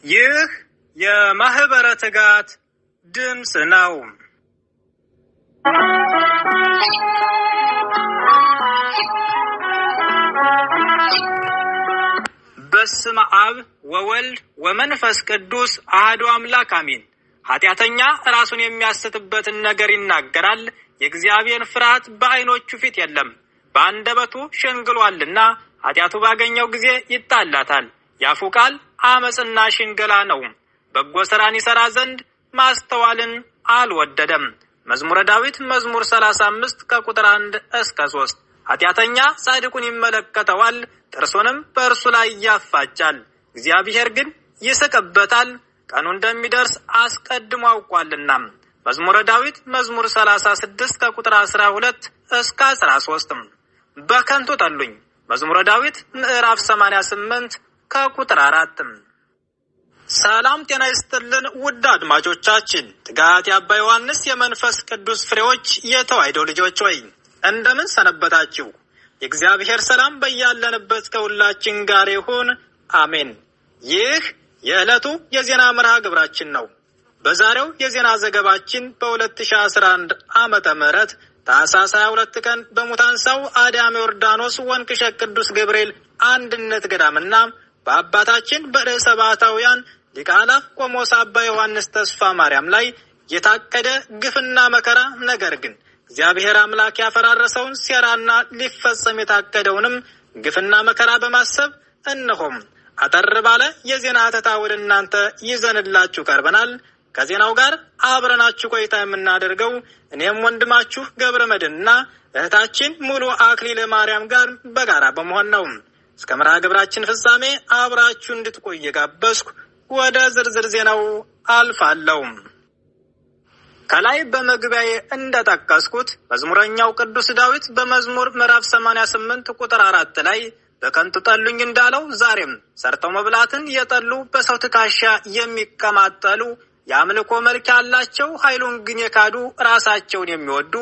ይህ የማህበረ ትጋት ድምጽ ነው። በስመ አብ ወወልድ ወመንፈስ ቅዱስ አሐዱ አምላክ አሜን። ኃጢአተኛ ራሱን የሚያስትበትን ነገር ይናገራል፣ የእግዚአብሔር ፍርሃት በዓይኖቹ ፊት የለም። በአንደበቱ ሸንግሏልና ኃጢአቱ ባገኘው ጊዜ ይጣላታል። ያፉ ቃል አመጽና ሽንገላ ነው። በጎ ሥራን ይሠራ ዘንድ ማስተዋልን አልወደደም። መዝሙረ ዳዊት መዝሙር 35 ከቁጥር 1 እስከ 3። ኃጢአተኛ ጻድቁን ይመለከተዋል፣ ጥርሱንም በእርሱ ላይ ያፋጫል። እግዚአብሔር ግን ይስቅበታል፣ ቀኑ እንደሚደርስ አስቀድሞ አውቋልና። መዝሙረ ዳዊት መዝሙር 36 ከቁጥር 12 እስከ 13። በከንቱ ጠሉኝ። መዝሙረ ዳዊት ምዕራፍ 88 ከቁጥር 4። ሰላም ጤና ይስጥልን ውድ አድማጮቻችን፣ ትጋት የአባ ዮሐንስ የመንፈስ ቅዱስ ፍሬዎች የተዋሕዶ ልጆች ሆይ እንደምን ሰነበታችሁ? የእግዚአብሔር ሰላም በያለንበት ከሁላችን ጋር ይሁን፣ አሜን። ይህ የዕለቱ የዜና መርሃ ግብራችን ነው። በዛሬው የዜና ዘገባችን በ2011 ዓመተ ምህረት ታኅሳስ 22 ቀን በሙታንሳው አዳም ዮርዳኖስ ወንቅሸት ቅዱስ ገብርኤል አንድነት ገዳምና በአባታችን በርዕሰ ባሕታውያን ሊቀ አእላፍ ቆሞስ አባ ዮሐንስ ተስፋ ማርያም ላይ የታቀደ ግፍና መከራ፣ ነገር ግን እግዚአብሔር አምላክ ያፈራረሰውን ሴራና ሊፈጸም የታቀደውንም ግፍና መከራ በማሰብ እነሆም አጠር ባለ የዜና ሀተታ ወደ እናንተ ይዘንላችሁ ቀርበናል። ከዜናው ጋር አብረናችሁ ቆይታ የምናደርገው እኔም ወንድማችሁ ገብረ መድኅንና እህታችን ሙሉ አክሊለ ማርያም ጋር በጋራ በመሆን ነው። እስከ መርሃ ግብራችን ፍጻሜ አብራችሁ እንድትቆዩ ጋበዝኩ። ወደ ዝርዝር ዜናው አልፋለሁ። ከላይ በመግቢያዬ እንደጠቀስኩት መዝሙረኛው ቅዱስ ዳዊት በመዝሙር ምዕራፍ 88 ቁጥር 4 ላይ በከንቱ ጠሉኝ እንዳለው ዛሬም ሰርተው መብላትን የጠሉ በሰው ትከሻ የሚቀማጠሉ የአምልኮ መልክ ያላቸው ኃይሉን ግን የካዱ ራሳቸውን የሚወዱ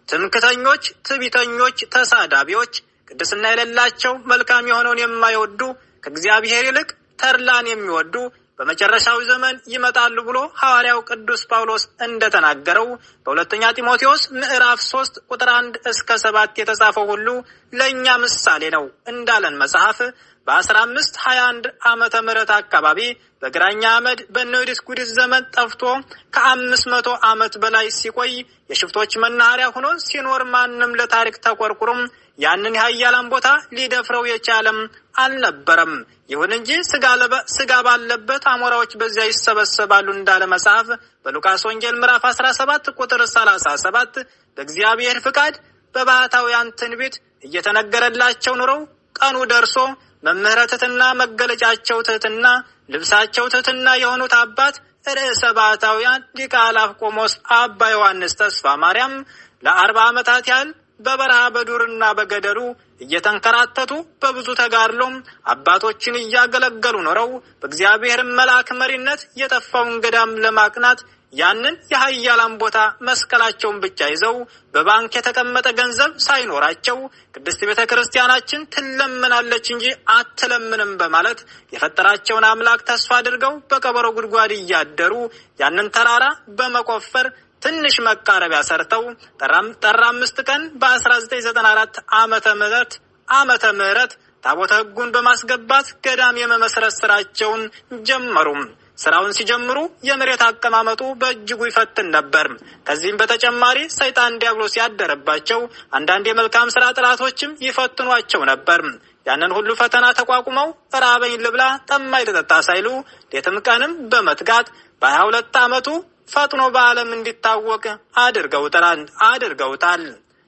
ትምክተኞች፣ ትዕቢተኞች፣ ተሳዳቢዎች፣ ቅድስና የሌላቸው መልካም የሆነውን የማይወዱ ከእግዚአብሔር ይልቅ ተድላን የሚወዱ በመጨረሻው ዘመን ይመጣሉ ብሎ ሐዋርያው ቅዱስ ጳውሎስ እንደተናገረው በሁለተኛ ጢሞቴዎስ ምዕራፍ 3 ቁጥር 1 እስከ 7 የተጻፈው ሁሉ ለእኛ ምሳሌ ነው እንዳለን መጽሐፍ በ1521 ዓመተ ምህረት አካባቢ በግራኛ አመድ በኖዲስ ጉዲስ ዘመን ጠፍቶ ከ500 ዓመት በላይ ሲቆይ የሽፍቶች መናኸሪያ ሆኖ ሲኖር ማንም ለታሪክ ተቆርቁሩም ያንን የኃያላን ቦታ ሊደፍረው የቻለም አልነበረም። ይሁን እንጂ ስጋ ባለበት አሞራዎች በዚያ ይሰበሰባሉ እንዳለ መጽሐፍ በሉቃስ ወንጌል ምዕራፍ 17 ቁጥር 37 በእግዚአብሔር ፍቃድ በባሕታውያን ትንቢት እየተነገረላቸው ኑረው ቀኑ ደርሶ መምህረ ትሕትና መገለጫቸው ትሕትና ልብሳቸው ትሕትና የሆኑት አባት ርዕሰ ባሕታውያን ሊቀ አእላፍ ቆሞስ አባ ዮሐንስ ተስፋ ማርያም ለ40 ዓመታት ያህል በበረሃ በዱርና በገደሉ እየተንከራተቱ በብዙ ተጋድሎም አባቶችን እያገለገሉ ኖረው በእግዚአብሔር መልአክ መሪነት የጠፋውን ገዳም ለማቅናት ያንን የኃያላን ቦታ መስቀላቸውን ብቻ ይዘው በባንክ የተቀመጠ ገንዘብ ሳይኖራቸው ቅድስት ቤተ ክርስቲያናችን ትለምናለች እንጂ አትለምንም በማለት የፈጠራቸውን አምላክ ተስፋ አድርገው በቀበሮ ጉድጓድ እያደሩ ያንን ተራራ በመቆፈር ትንሽ መቃረቢያ ሰርተው ጥር 5 ቀን በ1994 ዓመተ ምህረት ታቦተ ሕጉን በማስገባት ገዳም የመመስረት ስራቸውን ጀመሩ። ስራውን ሲጀምሩ የመሬት አቀማመጡ በእጅጉ ይፈትን ነበር። ከዚህም በተጨማሪ ሰይጣን ዲያብሎስ ያደረባቸው አንዳንድ የመልካም ስራ ጥላቶችም ይፈትኗቸው ነበር። ያንን ሁሉ ፈተና ተቋቁመው ራበኝ ልብላ ጠማኝ ልጠጣ ሳይሉ ሌትም ቀንም በመትጋት በ22 ዓመቱ ፈጥኖ በዓለም እንዲታወቅ አድርገውታል።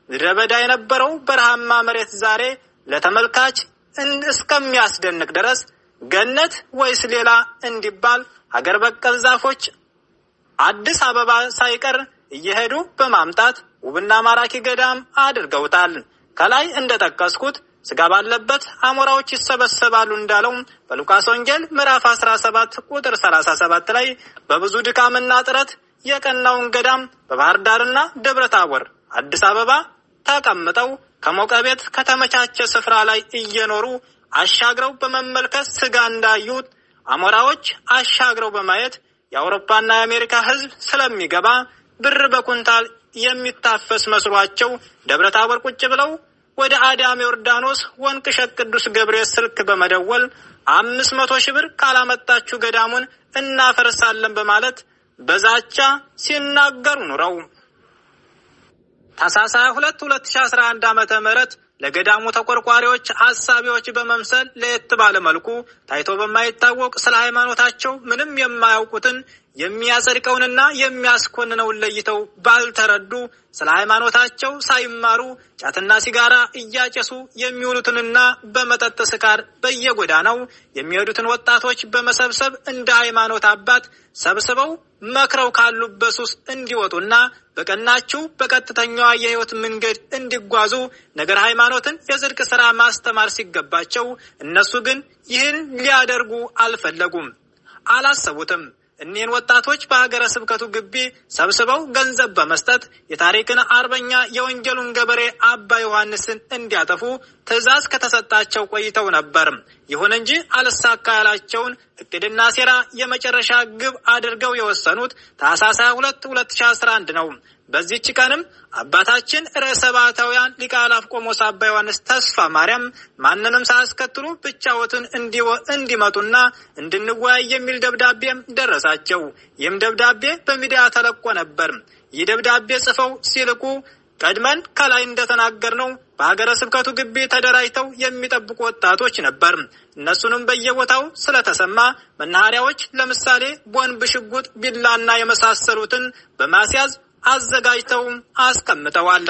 ምድረ በዳ የነበረው በረሃማ መሬት ዛሬ ለተመልካች እስከሚያስደንቅ ድረስ ገነት ወይስ ሌላ እንዲባል ሀገር በቀል ዛፎች አዲስ አበባ ሳይቀር እየሄዱ በማምጣት ውብና ማራኪ ገዳም አድርገውታል። ከላይ እንደጠቀስኩት ስጋ ባለበት አሞራዎች ይሰበሰባሉ እንዳለው በሉቃስ ወንጌል ምዕራፍ 17 ቁጥር 37 ላይ በብዙ ድካምና ጥረት የቀናውን ገዳም በባህር ዳርና ደብረ ታቦር አዲስ አበባ ተቀምጠው ከሞቀ ቤት ከተመቻቸ ስፍራ ላይ እየኖሩ አሻግረው በመመልከት ስጋ እንዳዩት አሞራዎች አሻግረው በማየት የአውሮፓና የአሜሪካ ሕዝብ ስለሚገባ ብር በኩንታል የሚታፈስ መስሏቸው ደብረ ታቦር ቁጭ ብለው ወደ አዳም ዮርዳኖስ ወንቅሸት ቅዱስ ገብርኤል ስልክ በመደወል 500 ሺህ ብር ካላመጣችሁ ገዳሙን እናፈርሳለን በማለት በዛቻ ሲናገሩ ኑረው ታኅሳስ 22 2011 ዓመተ ምህረት ለገዳሙ ተቆርቋሪዎች ሐሳቢዎች በመምሰል ለየት ባለ መልኩ ታይቶ በማይታወቅ ስለ ሃይማኖታቸው ምንም የማያውቁትን የሚያጸድቀውንና የሚያስኮንነውን ለይተው ባልተረዱ ስለ ሃይማኖታቸው ሳይማሩ ጫትና ሲጋራ እያጨሱ የሚውሉትንና በመጠጥ ስካር በየጎዳናው የሚሄዱትን ወጣቶች በመሰብሰብ እንደ ሃይማኖት አባት ሰብስበው መክረው ካሉበት ሱስ እንዲወጡና በቀናቸው በቀጥተኛዋ የህይወት መንገድ እንዲጓዙ ነገር ሃይማኖትን የጽድቅ ሥራ ማስተማር ሲገባቸው እነሱ ግን ይህን ሊያደርጉ አልፈለጉም፣ አላሰቡትም። እኒህን ወጣቶች በሀገረ ስብከቱ ግቢ ሰብስበው ገንዘብ በመስጠት የታሪክን አርበኛ የወንጌሉን ገበሬ አባ ዮሐንስን እንዲያጠፉ ትእዛዝ ከተሰጣቸው ቆይተው ነበር። ይሁን እንጂ አልሳካ ያላቸውን እቅድና ሴራ የመጨረሻ ግብ አድርገው የወሰኑት ታኅሳስ 22 2011 ነው። በዚህች ቀንም አባታችን ርዕሰ ባሕታውያን ሊቀ አእላፍ ቆሞስ አባ ዮሐንስ ተስፋ ማርያም ማንንም ሳያስከትሉ ብቻዎትን እንዲመጡና እንድንወያይ የሚል ደብዳቤም ደረሳቸው። ይህም ደብዳቤ በሚዲያ ተለቆ ነበር። ይህ ደብዳቤ ጽፈው ሲልኩ ቀድመን ከላይ እንደተናገርነው በሀገረ ስብከቱ ግቢ ተደራጅተው የሚጠብቁ ወጣቶች ነበር። እነሱንም በየቦታው ስለተሰማ መናኸሪያዎች ለምሳሌ ቦምብ፣ ሽጉጥ፣ ቢላና የመሳሰሉትን በማስያዝ አዘጋጅተው አስቀምጠዋል።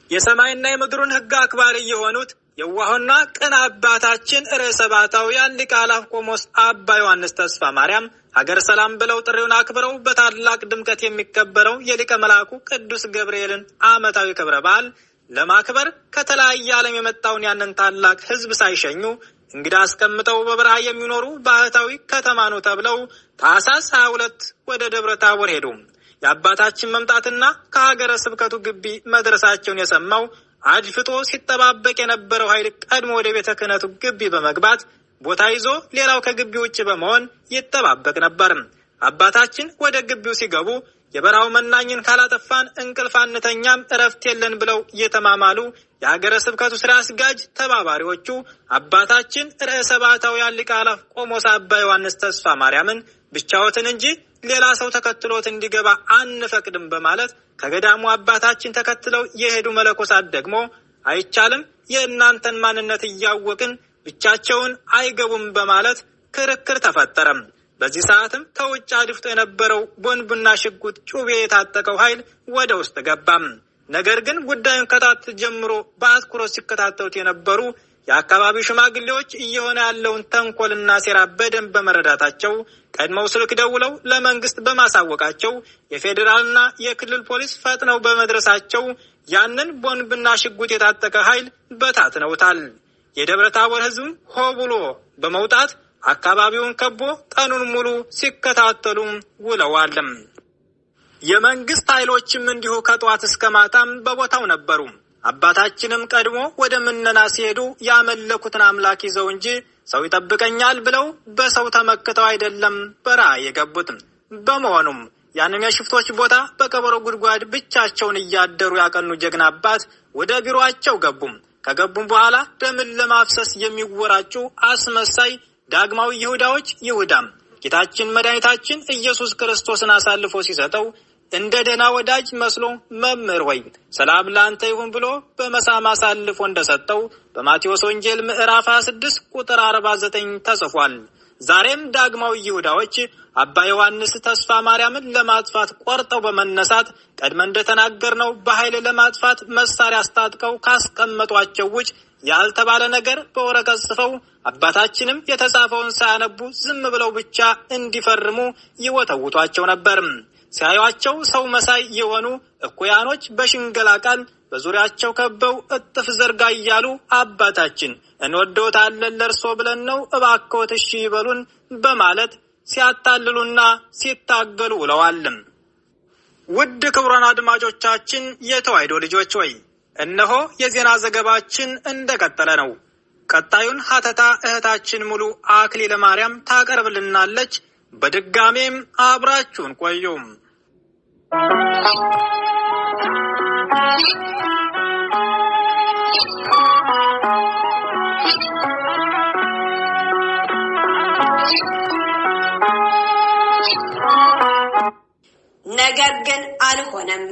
የሰማይና የምድሩን ሕግ አክባሪ የሆኑት የዋህና ቅን አባታችን ርዕሰ ባሕታውያን ሊቀ አእላፍ ቆሞስ አባ ዮሐንስ ተስፋ ማርያም ሀገር ሰላም ብለው ጥሪውን አክብረው በታላቅ ድምቀት የሚከበረው የሊቀ መልአኩ ቅዱስ ገብርኤልን ዓመታዊ ክብረ በዓል ለማክበር ከተለያየ ዓለም የመጣውን ያንን ታላቅ ሕዝብ ሳይሸኙ እንግዳ አስቀምጠው በበረሃ የሚኖሩ ባህታዊ ከተማ ነው ተብለው ታኅሳስ 22 ወደ ደብረ ታቦር ሄዱ። የአባታችን መምጣትና ከሀገረ ስብከቱ ግቢ መድረሳቸውን የሰማው አድፍጦ ሲጠባበቅ የነበረው ኃይል ቀድሞ ወደ ቤተ ክህነቱ ግቢ በመግባት ቦታ ይዞ ሌላው ከግቢ ውጭ በመሆን ይጠባበቅ ነበር። አባታችን ወደ ግቢው ሲገቡ የበረሃው መናኝን ካላጠፋን እንቅልፍ አንተኛም፣ እረፍት የለን ብለው እየተማማሉ የሀገረ ስብከቱ ስራ አስጋጅ ተባባሪዎቹ አባታችን ርዕሰ ባሕታውያን ሊቀ አእላፍ ቆሞስ አባ ዮሐንስ ተስፋ ማርያምን ብቻዎትን እንጂ ሌላ ሰው ተከትሎት እንዲገባ አንፈቅድም በማለት ከገዳሙ አባታችን ተከትለው የሄዱ መለኮሳት ደግሞ አይቻልም፣ የእናንተን ማንነት እያወቅን ብቻቸውን አይገቡም በማለት ክርክር ተፈጠረ። በዚህ ሰዓትም ከውጭ አድፍጦ የነበረው ቦምብና ሽጉጥ ጩቤ የታጠቀው ኃይል ወደ ውስጥ ገባም። ነገር ግን ጉዳዩን ከታት ጀምሮ በአትኩሮት ሲከታተሉት የነበሩ የአካባቢው ሽማግሌዎች እየሆነ ያለውን ተንኮልና ሴራ በደንብ በመረዳታቸው ቀድመው ስልክ ደውለው ለመንግስት በማሳወቃቸው የፌዴራልና የክልል ፖሊስ ፈጥነው በመድረሳቸው ያንን ቦምብና ሽጉጥ የታጠቀ ኃይል በታትነውታል። የደብረ ታቦር ሕዝብ ሆ ብሎ በመውጣት አካባቢውን ከቦ ቀኑን ሙሉ ሲከታተሉ ውለዋል። የመንግስት ኃይሎችም እንዲሁ ከጧት እስከ ማታም በቦታው ነበሩ። አባታችንም ቀድሞ ወደ ምነና ሲሄዱ ያመለኩትን አምላክ ይዘው እንጂ ሰው ይጠብቀኛል ብለው በሰው ተመክተው አይደለም በረሃ የገቡት። በመሆኑም ያንን የሽፍቶች ቦታ በቀበሮ ጉድጓድ ብቻቸውን እያደሩ ያቀኑ ጀግና አባት ወደ ቢሮአቸው ገቡም። ከገቡም በኋላ ደምን ለማፍሰስ የሚወራጩ አስመሳይ ዳግማዊ ይሁዳዎች ይሁዳም ጌታችን መድኃኒታችን ኢየሱስ ክርስቶስን አሳልፎ ሲሰጠው እንደ ደህና ወዳጅ መስሎ መምህር ወይ ሰላም ላንተ ይሁን ብሎ በመሳም አሳልፎ እንደሰጠው በማቴዎስ ወንጌል ምዕራፍ 26 ቁጥር 49 ተጽፏል። ዛሬም ዳግማዊ ይሁዳዎች አባ ዮሐንስ ተስፋ ማርያምን ለማጥፋት ቆርጠው በመነሳት ቀድመን እንደተናገርነው በኃይል ለማጥፋት መሳሪያ አስታጥቀው ካስቀመጧቸው ውጭ ያልተባለ ነገር በወረቀት ጽፈው አባታችንም የተጻፈውን ሳያነቡ ዝም ብለው ብቻ እንዲፈርሙ ይወተውቷቸው ነበር። ሲያዩአቸው ሰው መሳይ የሆኑ እኩያኖች በሽንገላ ቃል በዙሪያቸው ከበው እጥፍ ዘርጋ እያሉ አባታችን እንወደውታለን ለርሶ ብለን ነው እባክዎት እሺ ይበሉን በማለት ሲያታልሉና ሲታገሉ ውለዋል። ውድ ክቡራን አድማጮቻችን የተዋሕዶ ልጆች ሆይ እነሆ የዜና ዘገባችን እንደቀጠለ ነው። ቀጣዩን ሀተታ እህታችን ሙሉ አክሊለ ማርያም ታቀርብልናለች። በድጋሜም አብራችሁን ቆዩ። ነገር ግን አልሆነም፣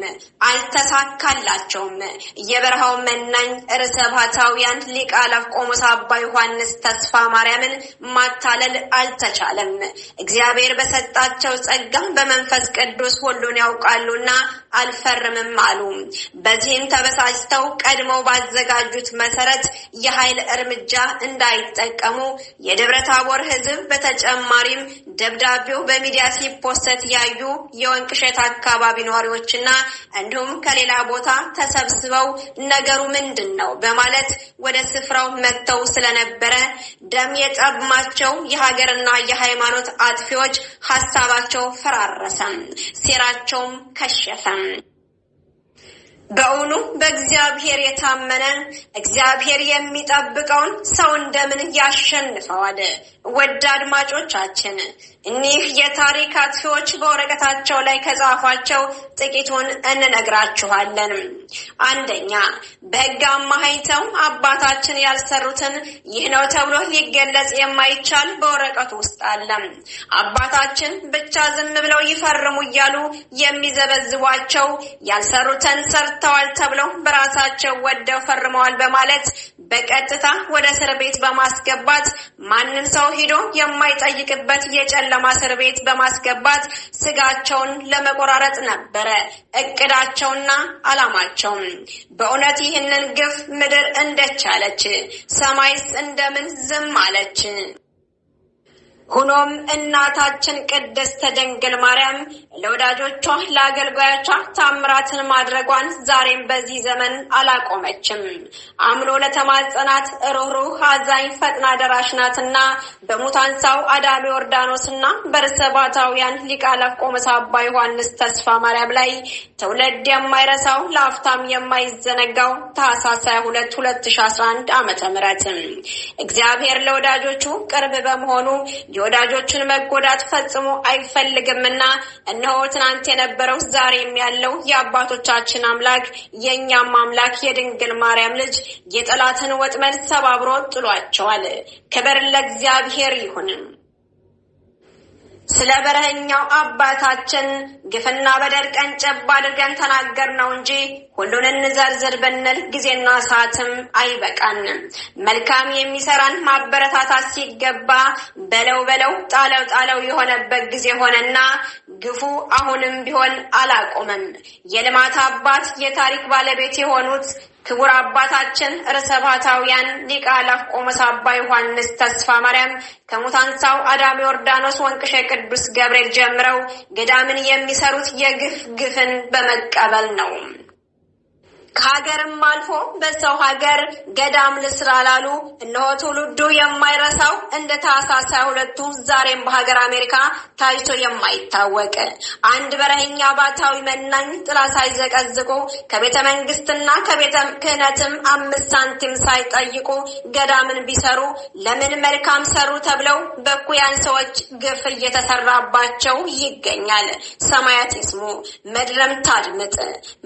አልተሳካላቸውም። የበረሃው መናኝ ርዕሰ ባሕታውያን ሊቀ አእላፍ ቆሞስ አባ ዮሐንስ ተስፋ ማርያምን ማታለል አልተቻለም። እግዚአብሔር በሰጣቸው ጸጋ በመንፈስ ቅዱስ ሁሉን ያውቃሉና አልፈርምም አሉ። በዚህም ተበሳጭተው ቀድመው ባዘጋጁት መሰረት የኃይል እርምጃ እንዳይጠቀሙ የደብረ ታቦር ሕዝብ በተጨማሪም ደብዳቤው በሚዲያ ሲፖስት ያዩ የወንቅሸት አካባቢ ነዋሪዎችና እንዲሁም ከሌላ ቦታ ተሰብስበው ነገሩ ምንድነው በማለት ወደ ስፍራው መጥተው ስለነበረ ደም የጠማቸው የሀገርና የሃይማኖት አጥፊዎች ሐሳባቸው ፈራረሰ፣ ሴራቸውም ከሸፈ። በእውኑ በእግዚአብሔር የታመነ እግዚአብሔር የሚጠብቀውን ሰው እንደምን ያሸንፈዋል? ውድ አድማጮቻችን እኒህ የታሪክ አጥፊዎች በወረቀታቸው ላይ ከጻፏቸው ጥቂቱን እንነግራችኋለን። አንደኛ፣ በሕግ አማሃይተው አባታችን ያልሰሩትን ይህ ነው ተብሎ ሊገለጽ የማይቻል በወረቀቱ ውስጥ አለ። አባታችን ብቻ ዝም ብለው ይፈርሙ እያሉ የሚዘበዝቧቸው ያልሰሩትን ሰርተዋል ተብለው በራሳቸው ወደው ፈርመዋል በማለት በቀጥታ ወደ እስር ቤት በማስገባት ማንም ሰው ሄዶ የማይጠይቅበት የጨለማ እስር ቤት በማስገባት ስጋቸውን ለመቆራረጥ ነበረ እቅዳቸውና ዓላማቸው። በእውነት ይህንን ግፍ ምድር እንደቻለች ሰማይስ እንደምን ዝም አለች? ሆኖም እናታችን ቅድስት ድንግል ማርያም ለወዳጆቿ ለአገልጋዮቿ ታምራትን ማድረግዋን ዛሬም በዚህ ዘመን አላቆመችም። አምኖ ለተማጸናት ሩህሩህ አዛኝ ፈጥና ደራሽ ናትና በሙታንሳው አዳሜ ዮርዳኖስና በርዕሰ ባሕታውያን ሊቀ አእላፍ ቆሞስ አባ ዮሐንስ ተስፋ ማርያም ላይ ትውልድ የማይረሳው ለአፍታም የማይዘነጋው ታኅሳስ 22 2011 ዓ.ም እግዚአብሔር ለወዳጆቹ ቅርብ በመሆኑ የወዳጆችን መጎዳት ፈጽሞ አይፈልግምና እነሆ ትናንት የነበረው ዛሬም ያለው የአባቶቻችን አምላክ የኛም አምላክ የድንግል ማርያም ልጅ የጠላትን ወጥመድ ሰባብሮ ጥሏቸዋል። ክብር ለእግዚአብሔር ይሁን። ስለ በረሃኛው አባታችን ግፍና በደል ቀንጨብ አድርገን ተናገርነው እንጂ ሁሉን እንዘርዝር ብንል ጊዜና ሰዓትም አይበቃንም። መልካም የሚሰራን ማበረታታት ሲገባ በለው ጣለው የሆነበት ጊዜ ሆነና ግፉ አሁንም ቢሆን አላቆመም። የልማት አባት የታሪክ ባለቤት የሆኑት ክቡር አባታችን ርዕሰ ባሕታውያን ሊቀ አእላፍ ቆሞስ አባ ዮሐንስ ተስፋ ማርያም ከሙታንሳው አዳሜ ዮርዳኖስ ወንቅሸት ቅዱስ ገብርኤል ጀምረው ገዳምን የሚሰሩት ግፍን በመቀበል ነው። ከሀገርም አልፎ በሰው ሀገር ገዳም ልስራ ላሉ እነሆ ትውልዱ የማይረሳው እንደ ታኅሳስ 22 ዛሬም በሀገር አሜሪካ ታይቶ የማይታወቅ አንድ በረሃኛ ባሕታዊ መናኝ ጥላ ሳይዘቀዝቁ ከቤተ መንግስትና ከቤተ ክህነትም 5 ሳንቲም ሳይጠይቁ ገዳምን ቢሰሩ ለምን መልካም ሰሩ ተብለው በኩያን ሰዎች ግፍ እየተሰራባቸው ይገኛል። ሰማያት ይስሙ፣ ምድርም ታድምጥ።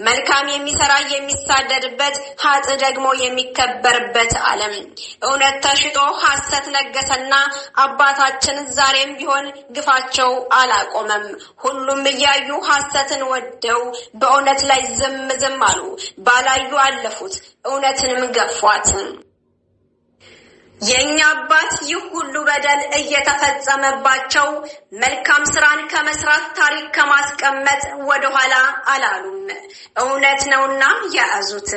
መልካም የሚሰራ የሚሳደድበት ኃጥእ ደግሞ የሚከበርበት ዓለም እውነት ተሽጦ ሐሰት ነገሰና አባታችን ዛሬም ቢሆን ግፋቸው አላቆመም። ሁሉም እያዩ ሐሰትን ወደው በእውነት ላይ ዝም አሉ። ባላዩ አለፉት፣ እውነትንም ገፏት። የኛ አባት ይህ ሁሉ በደል እየተፈጸመባቸው መልካም ስራን ከመስራት ታሪክ ከማስቀመጥ ወደኋላ አላሉም። እውነት ነውና ያዙት።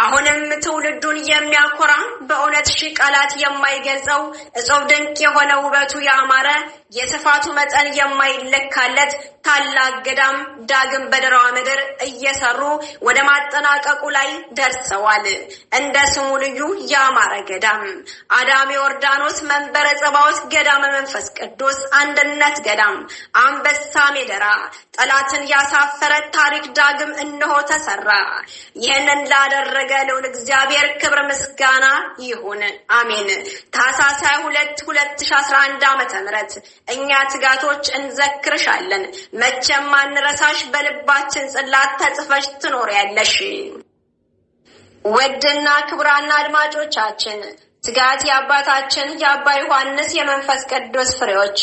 አሁንም ትውልዱን የሚያኮራ በእውነት ሺህ ቃላት የማይገልጸው እጹብ ድንቅ የሆነ ውበቱ ያማረ የስፋቱ መጠን የማይለካለት ታላቅ ገዳም ዳግም በደራዋ ምድር እየሰሩ ወደ ማጠናቀቁ ላይ ደርሰዋል። እንደ ስሙ ልዩ ያማረ ገዳም አዳም ዮርዳኖስ መንበረ ጸባዖት ገዳመ መንፈስ ቅዱስ አንድነት ገዳም አንበሳ ሜደራ ጠላትን ያሳፈረ ታሪክ ዳግም እነሆ ተሰራ። ይህንን ላደረገ ልዑል እግዚአብሔር ክብር ምስጋና ይሁን፣ አሜን። ታኅሳስ 22 2011 ዓ.ም እኛ ትጋቶች እንዘክርሻለን። መቼም አንረሳሽ፣ በልባችን ጽላት ተጽፈሽ ትኖሪያለሽ። ውድና ክቡራን አድማጮቻችን ትጋት የአባታችን የአባ ዮሐንስ የመንፈስ ቅዱስ ፍሬዎች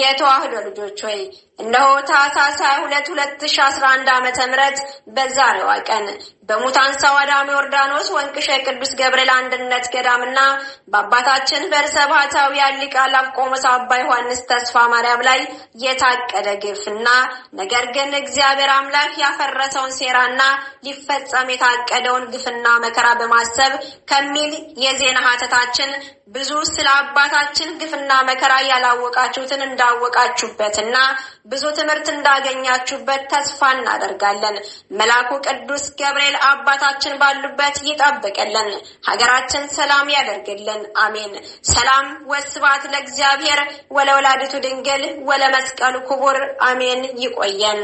የተዋህዶ ልጆች ሆይ እነሆ ታኅሳስ 22 2011 ዓ.ም በዛሬዋ ቀን በሙታንሳው አዳም ዮርዳኖስ ወንቅሸ ቅዱስ ገብርኤል አንድነት ገዳምና በአባታችን በርዕሰ ባህታዊ ሊቀ አእላፍ ቆሞስ አባ ዮሐንስ ተስፋ ማርያም ላይ የታቀደ ግፍና ነገር ግን እግዚአብሔር አምላክ ያፈረሰውን ሴራና ሊፈጸም የታቀደውን ግፍና መከራ በማሰብ ከሚል የዜና ሀተታችን ብዙ ስለ አባታችን ግፍና መከራ ያላወቃችሁትን እንዳወቃችሁበትና ብዙ ትምህርት እንዳገኛችሁበት ተስፋ እናደርጋለን። መልአኩ ቅዱስ ገብርኤል አባታችን ባሉበት ይጠብቅልን፣ ሀገራችን ሰላም ያደርግልን፣ አሜን። ሰላም ወስብሐት ለእግዚአብሔር ወለወላዲቱ ድንግል ወለመስቀሉ ክቡር አሜን። ይቆየን።